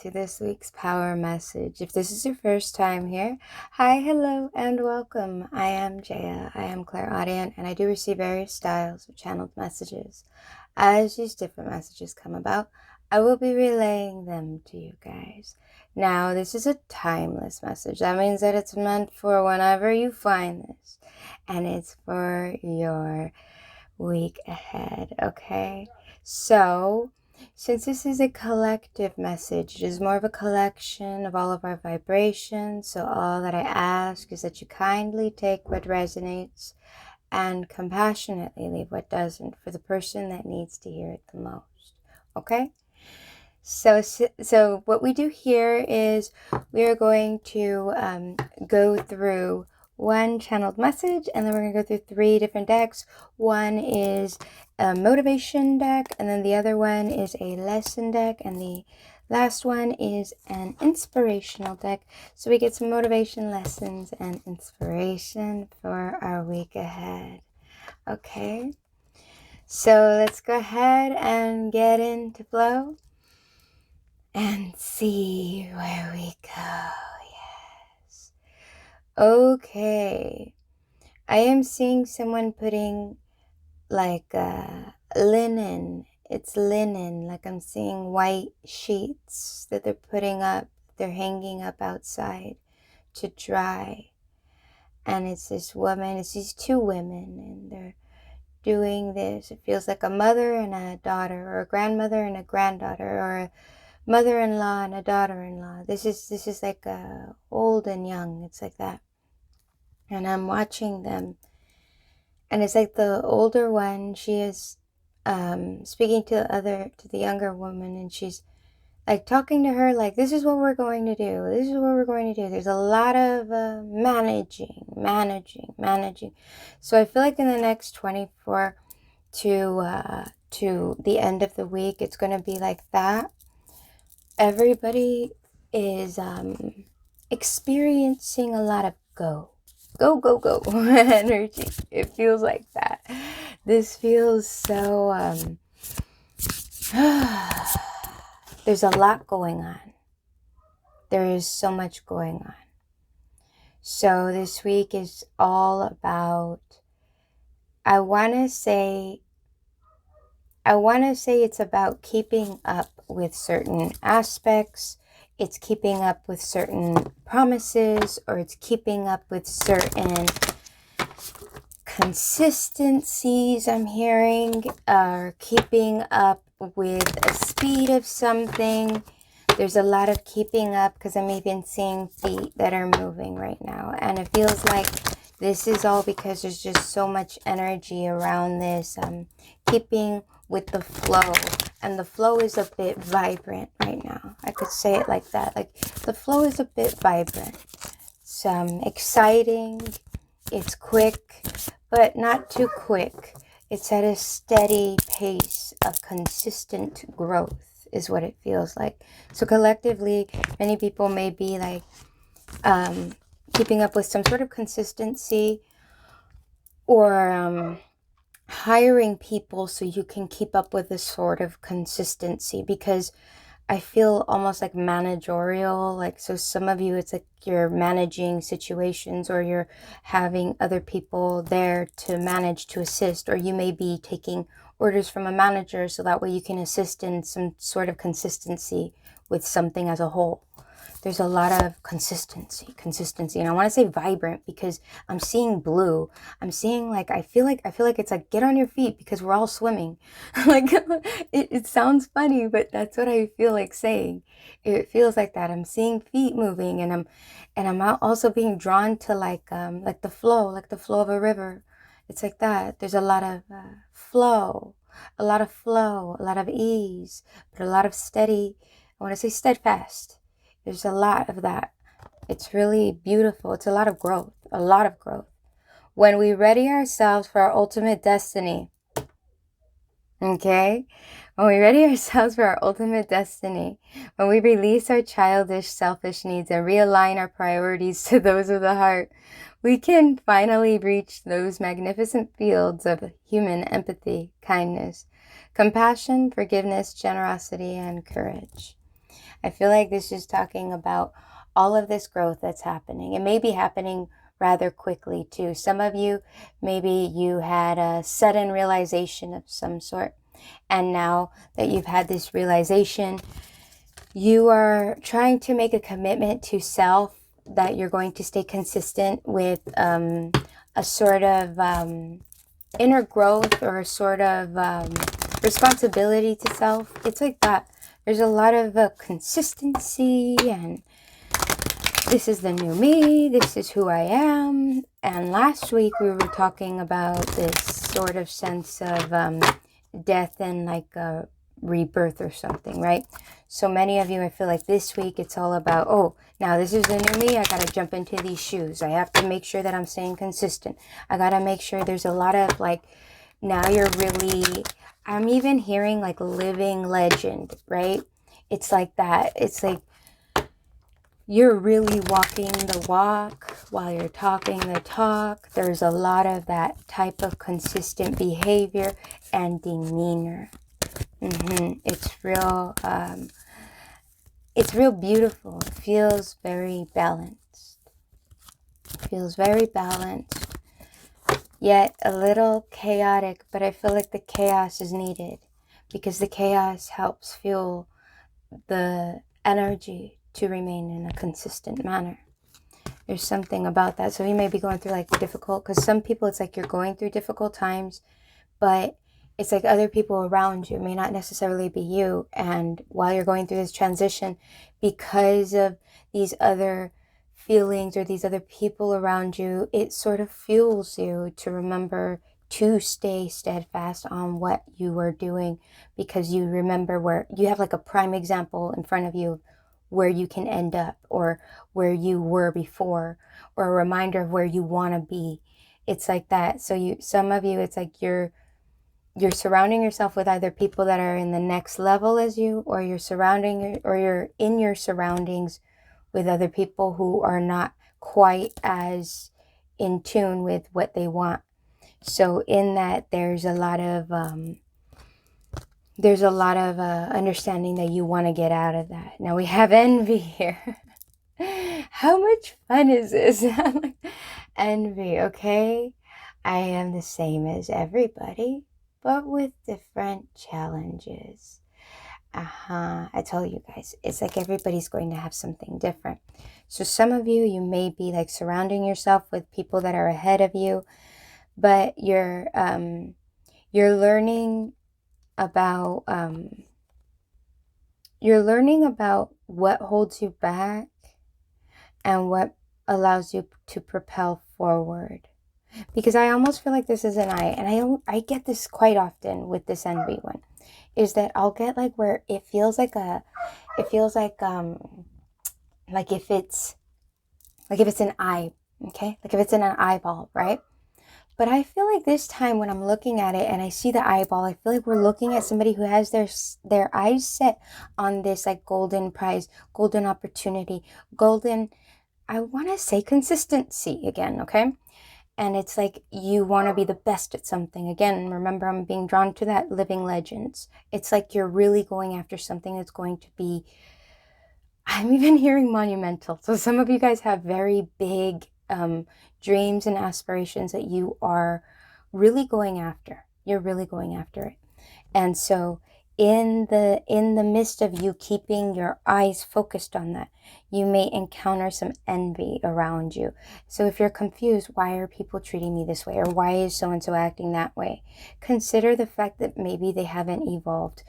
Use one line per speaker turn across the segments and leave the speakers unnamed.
to this week's power message. If this is your first time here, hi, hello, and welcome. I am Jeya. I am clairaudient, and I do receive various styles of channeled messages. As these different messages come about, I will be relaying them to you guys. Now, this is a timeless message. That means that it's meant for whenever you find this, and it's for your week ahead, okay? So, since this is a collective message, it is more of a collection of all of our vibrations. So all that I ask is that you kindly take what resonates and compassionately leave what doesn't for the person that needs to hear it the most. Okay? So what we do here is we are going to go through one channeled message, and then we're going to go through 3 different decks. One is a motivation deck, and then the other one is a lesson deck, and the last one is an inspirational deck. So we get some motivation, lessons, and inspiration for our week ahead. Okay, so let's go ahead and get into flow and see where we go. Yes. Okay. I am seeing someone putting like linen. It's linen. Like I'm seeing white sheets that they're putting up. They're hanging up outside to dry. And it's this woman. It's these 2 women. And they're doing this. It feels like a mother and a daughter. Or a grandmother and a granddaughter. Or a mother-in-law and a daughter-in-law. This is like old and young. It's like that. And I'm watching them, and it's like the older one, she is speaking to the younger woman, and she's like talking to her like, this is what we're going to do, this is what we're going to do. There's a lot of managing. So I feel like in the next 24 to the end of the week, it's going to be like that. Everybody is experiencing a lot of go energy. It feels like that. This feels so there's a lot going on. There is so much going on. So this week is all about, I want to say it's about keeping up with certain aspects. It's keeping up with certain promises, or it's keeping up with certain consistencies I'm hearing, or keeping up with a speed of something. There's a lot of keeping up, because I'm even seeing feet that are moving right now. And it feels like this is all because there's just so much energy around this, keeping with the flow. And the flow is a bit vibrant right now. I could say it like that. Like the flow is a bit vibrant. It's exciting. It's quick, but not too quick. It's at a steady pace of consistent growth is what it feels like. So collectively, many people may be like keeping up with some sort of consistency, or hiring people so you can keep up with this sort of consistency, because I feel almost like managerial. Like, so some of you, it's like you're managing situations, or you're having other people there to manage, to assist, or you may be taking orders from a manager so that way you can assist in some sort of consistency with something as a whole. There's a lot of consistency. And I want to say vibrant, because I'm seeing blue. I'm seeing like, I feel like it's like, get on your feet, because we're all swimming. Like it sounds funny, but that's what I feel like saying. It feels like that. I'm seeing feet moving, and I'm also being drawn to like the flow of a river. It's like that. There's a lot of flow, a lot of ease, but a lot of steady. I want to say steadfast. There's a lot of that. It's really beautiful. It's a lot of growth. When we ready ourselves for our ultimate destiny, okay? When we ready ourselves for our ultimate destiny, when we release our childish, selfish needs and realign our priorities to those of the heart, we can finally reach those magnificent fields of human empathy, kindness, compassion, forgiveness, generosity, and courage. I feel like this is talking about all of this growth that's happening. It may be happening rather quickly too. Some of you, maybe you had a sudden realization of some sort. And now that you've had this realization, you are trying to make a commitment to self that you're going to stay consistent with a sort of inner growth or a sort of responsibility to self. It's like that. There's a lot of consistency, and this is the new me, this is who I am. And last week we were talking about this sort of sense of death and like a rebirth or something, right? So many of you, I feel like this week it's all about, oh, now this is the new me, I gotta jump into these shoes, I have to make sure that I'm staying consistent, I gotta make sure. There's a lot of like, now you're really, I'm even hearing like living legend, right? It's like that. It's like you're really walking the walk while you're talking the talk. There's a lot of that type of consistent behavior and demeanor. It's real beautiful. It feels very balanced. It feels very balanced, yet a little chaotic, but I feel like the chaos is needed because the chaos helps fuel the energy to remain in a consistent manner. There's something about that. So you may be going through like difficult, because some people it's like you're going through difficult times, but it's like other people around you, it may not necessarily be you. And while you're going through this transition, because of these other feelings or these other people around you, it sort of fuels you to remember to stay steadfast on what you are doing, because you remember where you have like a prime example in front of you where you can end up, or where you were before, or a reminder of where you want to be. It's like that. So some of you, it's like you're surrounding yourself with either people that are in the next level as you, or you're in your surroundings with other people who are not quite as in tune with what they want. So in that, there's a lot of understanding that you want to get out of that. Now we have envy here. How much fun is this? Envy, okay? I am the same as everybody, but with different challenges. I told you guys, it's like everybody's going to have something different. So some of you, you may be like surrounding yourself with people that are ahead of you, but you're learning about what holds you back and what allows you to propel forward. Because I almost feel like this is an and I get this quite often with this envy one, is that I'll get like where it feels like if it's an eye, okay? Like if it's in an eyeball, right? But I feel like this time when I'm looking at it and I see the eyeball, I feel like we're looking at somebody who has their eyes set on this like golden prize, golden opportunity, golden, I want to say consistency again, okay? And it's like you want to be the best at something. Again, remember, I'm being drawn to that living legends. It's like you're really going after something that's going to be, I'm even hearing monumental. So some of you guys have very big dreams and aspirations that you are really going after. You're really going after it. And so in the midst of you keeping your eyes focused on that, you may encounter some envy around you. So if you're confused, why are people treating me this way? Or why is so-and-so acting that way? Consider the fact that maybe they haven't evolved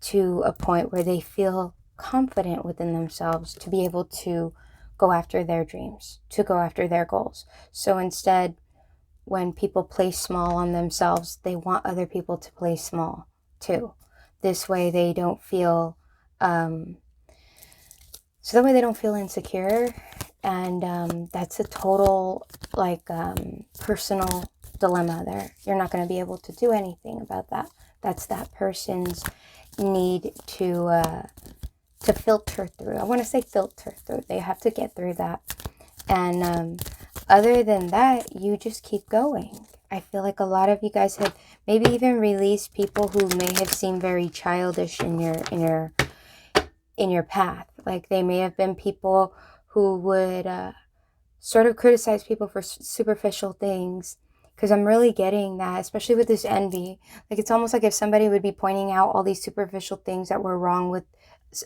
to a point where they feel confident within themselves to be able to go after their dreams, to go after their goals. So instead, when people play small on themselves, they want other people to play small too. This way they don't feel, insecure. And that's a total personal dilemma there. You're not going to be able to do anything about that. That's that person's need to filter through. I want to say filter through. They have to get through that. And other than that, you just keep going. I feel like a lot of you guys have maybe even released people who may have seemed very childish in your path, Like they may have been people who would sort of criticize people for superficial things. Because I'm really getting that, especially with this envy. Like it's almost like if somebody would be pointing out all these superficial things that were wrong with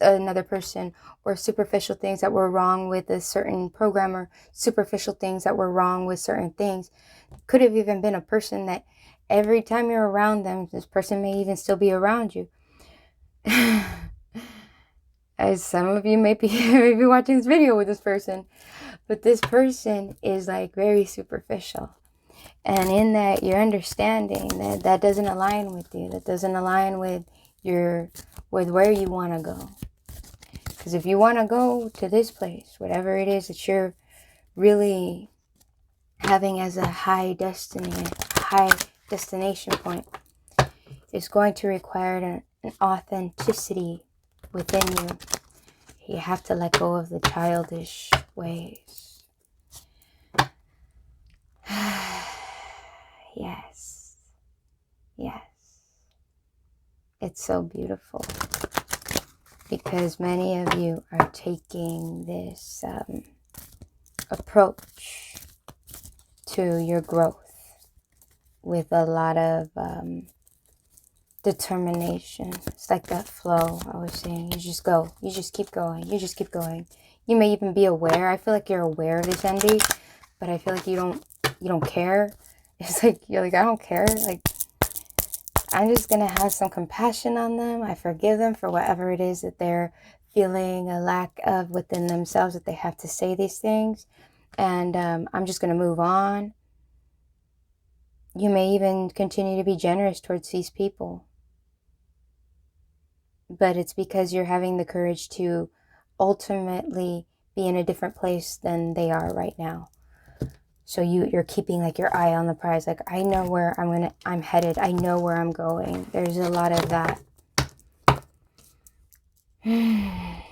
another person, or superficial things that were wrong with a certain program, or superficial things that were wrong with certain things. Could have even been a person that every time you're around them, this person may even still be around you. As some of you may be watching this video with this person, but this person is like very superficial. And in that, you're understanding that that doesn't align with you. That doesn't align with where you want to go. Because if you want to go to this place, whatever it is that you're really having as a high destination point, it's going to require an authenticity within you. You have to let go of the childish ways. Yes. Yes. It's so beautiful. Because many of you are taking this approach to your growth with a lot of determination. It's like that flow I was saying. You just go. You just keep going. You just keep going. You may even be aware. I feel like you're aware of this envy, but I feel like you don't care. It's like you're like, I don't care. Like, I'm just gonna have some compassion on them. I forgive them for whatever it is that they're feeling a lack of within themselves, that they have to say these things, and I'm just gonna move on. You may even continue to be generous towards these people, but it's because you're having the courage to ultimately be in a different place than they are right now. So you're keeping like your eye on the prize. Like, I know where I'm headed. I know where I'm going. There's a lot of that. And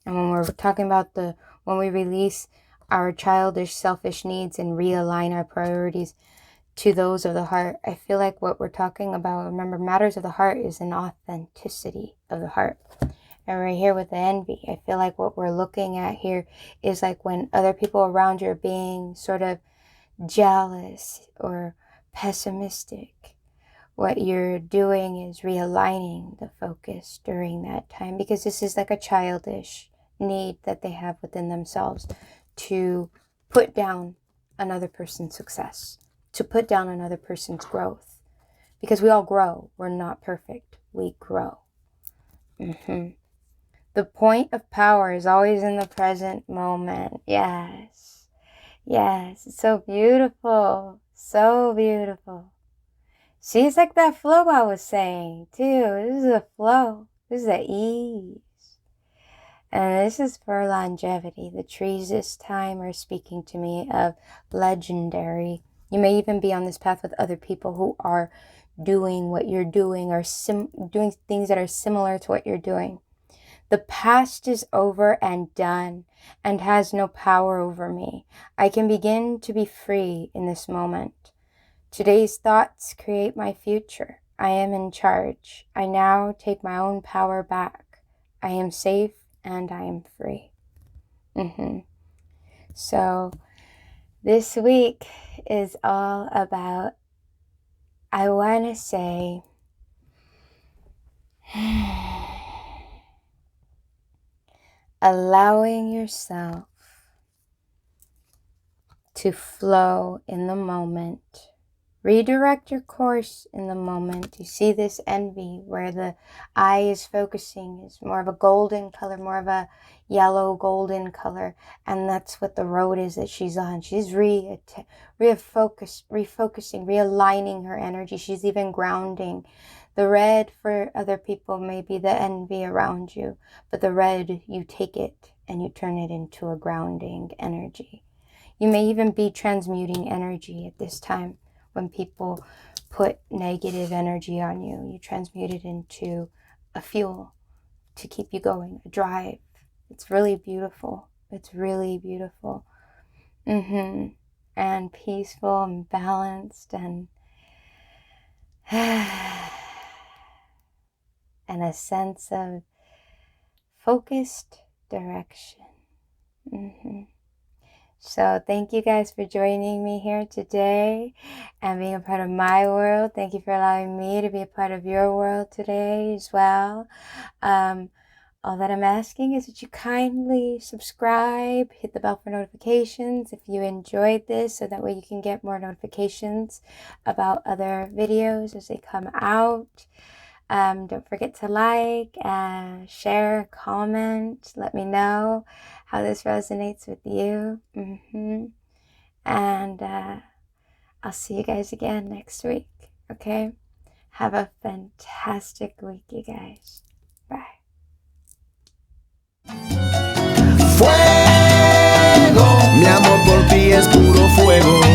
when we're talking about when we release our childish, selfish needs and realign our priorities to those of the heart, I feel like what we're talking about, remember, matters of the heart is an authenticity of the heart. And right here with the envy, I feel like what we're looking at here is like when other people around you are being sort of jealous or pessimistic. What you're doing is realigning the focus during that time, because this is like a childish need that they have within themselves to put down another person's success, to put down another person's growth. Because we all grow. We're not perfect. We grow. The point of power is always in the present moment. Yes. Yes. It's so beautiful. So beautiful. See, it's like that flow I was saying, too. This is a flow. This is an ease. And this is for longevity. The trees this time are speaking to me of legendary. You may even be on this path with other people who are doing what you're doing, or doing things that are similar to what you're doing. The past is over and done and has no power over me. I can begin to be free in this moment. Today's thoughts create my future. I am in charge. I now take my own power back. I am safe and I am free. So this week is all about, I want to say, allowing yourself to flow in the moment. Redirect your course in the moment. You see this envy where the eye is focusing is more of a golden color, more of a yellow golden color. And that's what the road is that she's on. She's refocusing, realigning her energy. She's even grounding. The red for other people may be the envy around you, but the red, you take it and you turn it into a grounding energy. You may even be transmuting energy at this time. When people put negative energy on you, you transmute it into a fuel to keep you going, a drive. It's really beautiful. It's really beautiful. And peaceful and balanced and a sense of focused direction. So thank you guys for joining me here today and being a part of my world. Thank you for allowing me to be a part of your world today as well. All that I'm asking is that you kindly subscribe, hit the bell for notifications if you enjoyed this, so that way you can get more notifications about other videos as they come out. Don't forget to like, share, comment. Let me know how this resonates with you. And I'll see you guys again next week. Okay? Have a fantastic week, you guys. Bye.
Fuego, mi amor por ti es puro fuego.